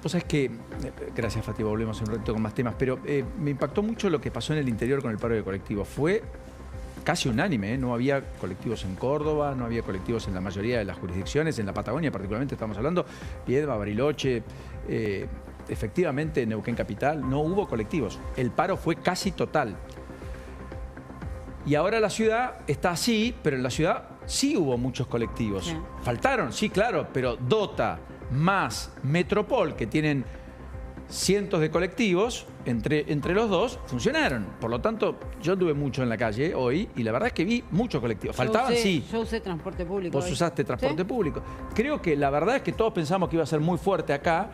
Vos sabés que, gracias Fati, volvemos un rato con más temas, pero me impactó mucho lo que pasó en el interior con el paro de colectivos. Fue casi unánime, ¿eh? No había colectivos en Córdoba, no había colectivos en la mayoría de las jurisdicciones, en la Patagonia particularmente estamos hablando, Viedma, Bariloche, efectivamente en Neuquén Capital no hubo colectivos. El paro fue casi total. Y ahora la ciudad está así, pero en la ciudad sí hubo muchos colectivos. Sí. Faltaron, sí, claro, pero Dota más Metropol, que tienen cientos de colectivos, entre los dos, funcionaron. Por lo tanto, yo anduve mucho en la calle hoy y la verdad es que vi muchos colectivos. Faltaban, sí. Yo usé transporte público. Vos usaste transporte público. Creo que la verdad es que todos pensamos que iba a ser muy fuerte acá.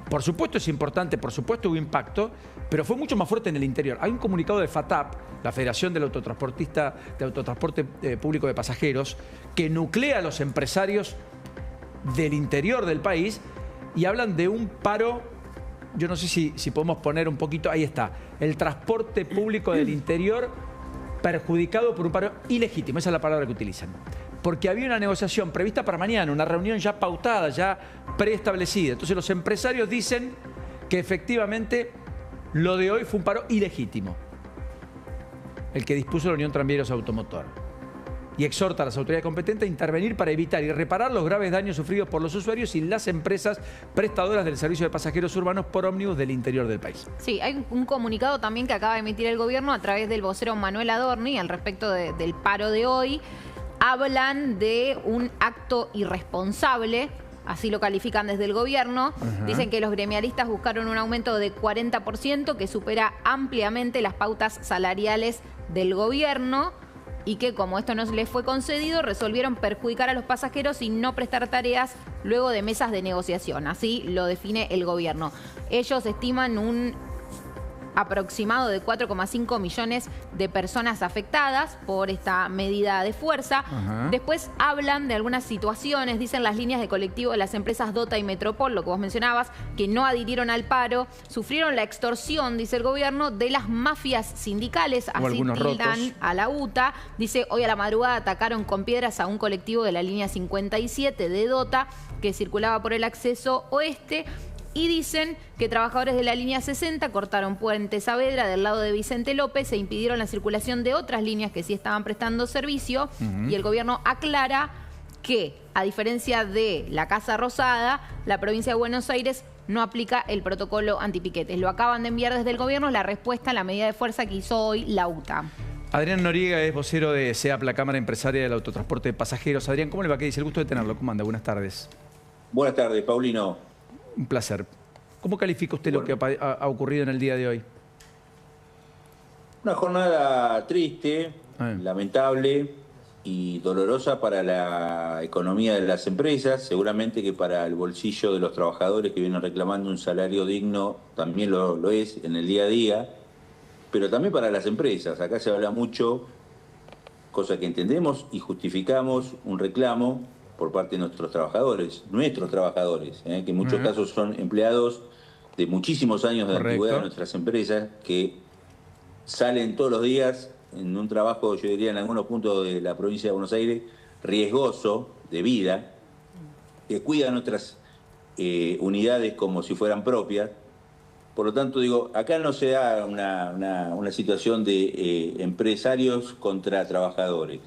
Por supuesto es importante, por supuesto hubo impacto, pero fue mucho más fuerte en el interior. Hay un comunicado de FATAP, la Federación del Autotransporte Público de Pasajeros, que nuclea a los empresarios del interior del país y hablan de un paro, yo no sé si podemos poner un poquito, ahí está, el transporte público del interior perjudicado por un paro ilegítimo, esa es la palabra que utilizan. Porque había una negociación prevista para mañana, una reunión ya pautada, ya preestablecida. Entonces los empresarios dicen que efectivamente lo de hoy fue un paro ilegítimo, el que dispuso la Unión Tranviarios Automotor. Y exhorta a las autoridades competentes a intervenir para evitar y reparar los graves daños sufridos por los usuarios y las empresas prestadoras del servicio de pasajeros urbanos por ómnibus del interior del país. Sí, hay un comunicado también que acaba de emitir el gobierno a través del vocero Manuel Adorni al respecto del paro de hoy. Hablan de un acto irresponsable, así lo califican desde el gobierno. Dicen que los gremialistas buscaron un aumento de 40% que supera ampliamente las pautas salariales del gobierno y que como esto no les fue concedido, resolvieron perjudicar a los pasajeros y no prestar tareas luego de mesas de negociación. Así lo define el gobierno. Ellos estiman un aproximado de 4,5 millones de personas afectadas por esta medida de fuerza. Después hablan de algunas situaciones, dicen las líneas de colectivo de las empresas Dota y Metropol, lo que vos mencionabas, que no adhirieron al paro, sufrieron la extorsión, dice el gobierno, de las mafias sindicales, así tildan a la UTA. Dice, hoy a la madrugada atacaron con piedras a un colectivo de la línea 57 de Dota que circulaba por el acceso oeste. Y dicen que trabajadores de la línea 60 cortaron Puente Saavedra del lado de Vicente López e impidieron la circulación de otras líneas que sí estaban prestando servicio. Y el gobierno aclara que, a diferencia de la Casa Rosada, la provincia de Buenos Aires no aplica el protocolo antipiquetes. Lo acaban de enviar desde el gobierno la respuesta a la medida de fuerza que hizo hoy la UTA. Adrián Noriega es vocero de SEAP, la Cámara Empresaria del Autotransporte de Pasajeros. Adrián, ¿cómo le va? ¿Qué dice? El gusto de tenerlo. ¿Cómo anda? Buenas tardes. Buenas tardes, Paulino. Un placer. ¿Cómo califica usted lo que ha ocurrido en el día de hoy? Una jornada triste, lamentable y dolorosa para la economía de las empresas, seguramente que para el bolsillo de los trabajadores que vienen reclamando un salario digno también lo es en el día a día, pero también para las empresas. Acá se habla mucho, cosa que entendemos y justificamos, un reclamo por parte de nuestros trabajadores, que en muchos casos son empleados de muchísimos años de antigüedad de nuestras empresas, que salen todos los días en un trabajo, yo diría en algunos puntos de la provincia de Buenos Aires, riesgoso de vida, que cuidan nuestras unidades como si fueran propias. Por lo tanto, digo, acá no se da una situación de empresarios contra trabajadores.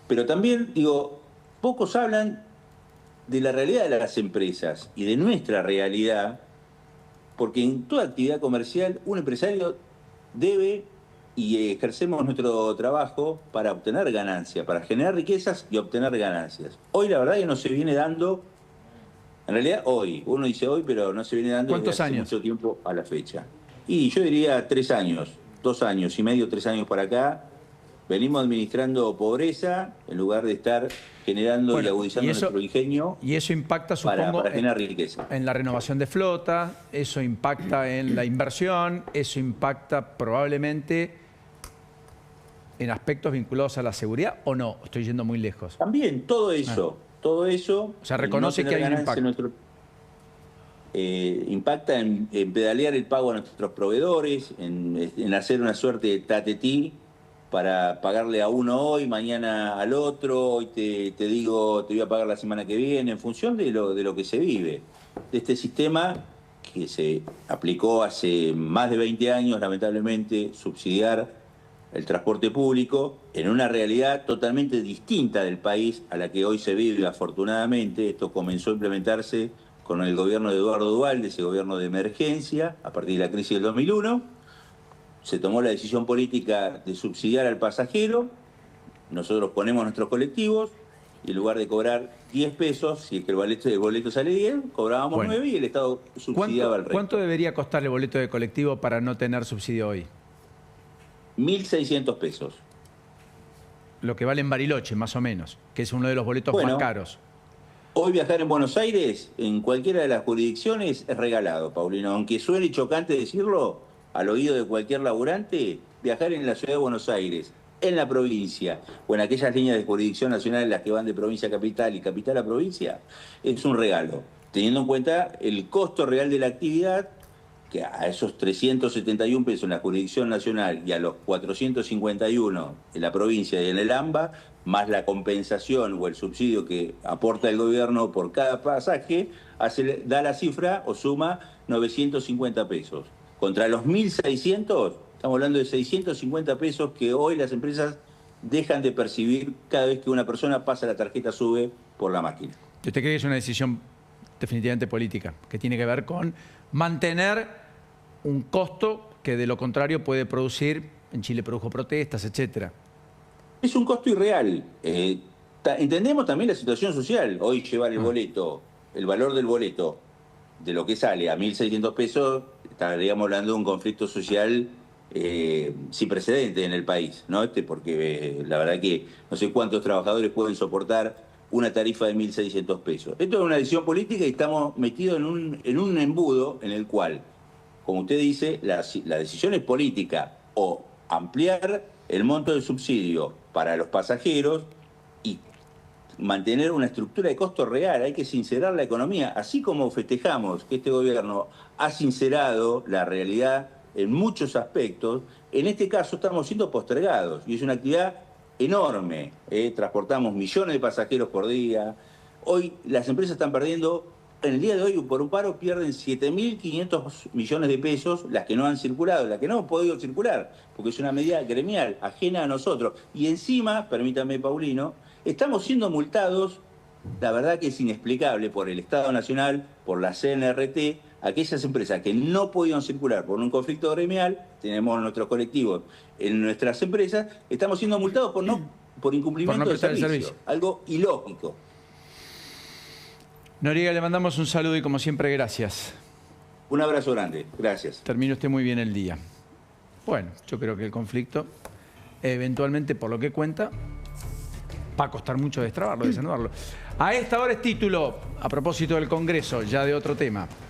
Pero también, digo, pocos hablan de la realidad de las empresas y de nuestra realidad, porque en toda actividad comercial un empresario debe y ejercemos nuestro trabajo para obtener ganancias, para generar riquezas y obtener ganancias. Hoy la verdad que no se viene dando, en realidad hoy, uno dice hoy, pero no se viene dando desde hace mucho tiempo a la fecha. Y yo diría 3 años, 2 años y medio, 3 años para acá, venimos administrando pobreza en lugar de estar generando y agudizando nuestro ingenio. Y eso impacta, supongo, para generar riqueza. En la renovación de flota, eso impacta en la inversión, eso impacta probablemente en aspectos vinculados a la seguridad, ¿o no? Estoy yendo muy lejos. También, todo eso. O sea, reconoce que hay un impacto. Impacta en pedalear el pago a nuestros proveedores, en hacer una suerte de tatetí para pagarle a uno hoy, mañana al otro, hoy te digo, te voy a pagar la semana que viene, en función de lo que se vive. de este sistema que se aplicó hace más de 20 años, lamentablemente, subsidiar el transporte público en una realidad totalmente distinta del país a la que hoy se vive, afortunadamente. Esto comenzó a implementarse con el gobierno de Eduardo Duhalde, ese gobierno de emergencia, a partir de la crisis del 2001. Se tomó la decisión política de subsidiar al pasajero. Nosotros ponemos nuestros colectivos y en lugar de cobrar 10 pesos, si es que el boleto sale 10, cobrábamos 9 y el Estado subsidiaba el resto. ¿Cuánto debería costar el boleto de colectivo para no tener subsidio hoy? 1.600 pesos. Lo que vale en Bariloche, más o menos, que es uno de los boletos más caros. Hoy viajar en Buenos Aires, en cualquiera de las jurisdicciones, es regalado, Paulino. Aunque suene chocante decirlo al oído de cualquier laburante, viajar en la ciudad de Buenos Aires, en la provincia, o en aquellas líneas de jurisdicción nacional en las que van de provincia a capital y capital a provincia, es un regalo. Teniendo en cuenta el costo real de la actividad, que a esos 371 pesos en la jurisdicción nacional y a los 451 en la provincia y en el AMBA, más la compensación o el subsidio que aporta el gobierno por cada pasaje, da la cifra o suma 950 pesos. Contra los 1.600, estamos hablando de 650 pesos que hoy las empresas dejan de percibir cada vez que una persona pasa la tarjeta SUBE por la máquina. ¿Usted cree que es una decisión definitivamente política, que tiene que ver con mantener un costo que de lo contrario puede producir, en Chile produjo protestas, etcétera? Es un costo irreal. Entendemos también la situación social. Hoy llevar el boleto, el valor del boleto, de lo que sale a 1.600 pesos, estaríamos hablando de un conflicto social sin precedentes en el país, ¿no? Porque la verdad que no sé cuántos trabajadores pueden soportar una tarifa de 1.600 pesos. Esto es una decisión política y estamos metidos en un embudo en el cual, como usted dice, la decisión es política, o ampliar el monto de subsidio para los pasajeros y mantener una estructura de costo real. Hay que sincerar la economía. Así como festejamos que este gobierno ha sincerado la realidad en muchos aspectos, en este caso estamos siendo postergados y es una actividad enorme. Transportamos millones de pasajeros por día. Hoy las empresas están perdiendo, en el día de hoy por un paro pierden 7.500 millones de pesos, las que no han circulado, las que no han podido circular, porque es una medida gremial, ajena a nosotros. Y encima, permítame Paulino, estamos siendo multados, la verdad que es inexplicable, por el Estado Nacional, por la CNRT, aquellas empresas que no pudieron circular por un conflicto gremial, tenemos nuestros colectivos en nuestras empresas, estamos siendo multados por incumplimiento del servicio. Algo ilógico. Noriega, le mandamos un saludo y como siempre, gracias. Un abrazo grande, gracias. Termine usted muy bien el día. Bueno, yo creo que el conflicto, eventualmente, por lo que cuenta, va a costar mucho destrabarlo, desanudarlo. A esta hora es título, a propósito del Congreso, ya de otro tema.